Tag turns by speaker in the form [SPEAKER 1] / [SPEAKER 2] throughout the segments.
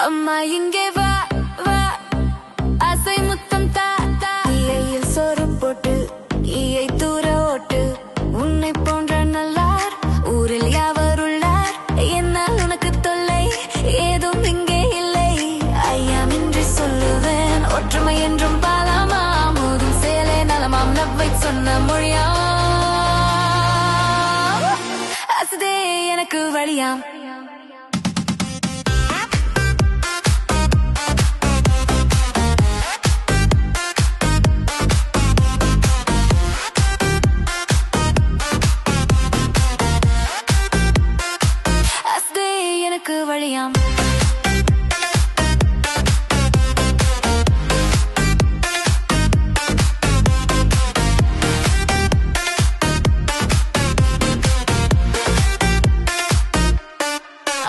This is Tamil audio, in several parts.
[SPEAKER 1] அம்மா இங்கே வா வா, ஆசை முத்தம் தா தா. ஈயில் சோறு போட்டு ஈயை தூர ஓட்டு, உன்னை போன்ற நல்லார் ஊரில் யாவர் உள்ளார். என்னால் உனக்கு தொல்லை ஏதும் இங்கே இல்லை. ஐயாமின்றி சொல்லுவேன் ஒற்றுமை என்றும் பாலாமா, மோதும் சேலை நலமாம் நவ்வை சொன்ன மொழியா. அசதே எனக்கு வழியாம். வழியாம்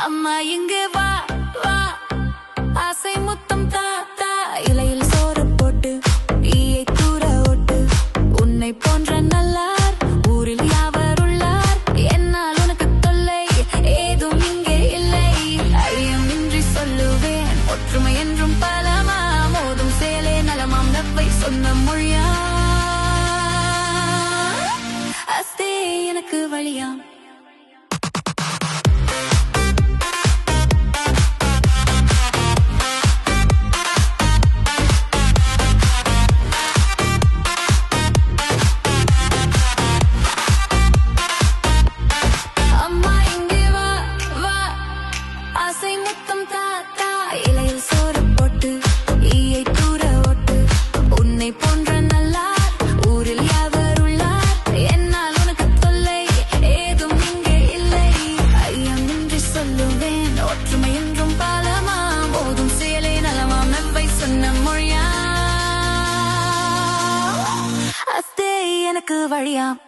[SPEAKER 1] அம்மா இங்கு வா வா, ஆசை முத்தம் தா தா. இலையில் சோறு போட்டு ஈயை தூர ஓட்டு, உன்னை போன்ற நல்லார் ஊரில் யாவர் உள்ளார். என்னால் உனக்கு தொல்லை ஏதும் இங்கே இல்லை. ஐயமின்றி சொல்லுவேன் ஒற்றுமை என்றும் பலமா, மோதும் சேலே நலமாம் நவ்வை சொன்ன மொழியா. அஸ்தே எனக்கு வழியாம். ஆசை முத்தம் தா தா. இலையில் சோறு போட்டு ஈயை தூர ஓட்டு, உன்னை போன்ற நல்லார் ஊரில் யாவர் உள்ளார். என்னால் உனக்கு தொல்லை ஏதும் இங்கே இல்லை. ஐயமின்றி சொல்லுவேன் ஒற்றுமை என்றும் பாலமா, போதும் சேலை நலமாம் நவ்வை சொன்ன மொழியா. அஸ்தே எனக்கு வழியாம்.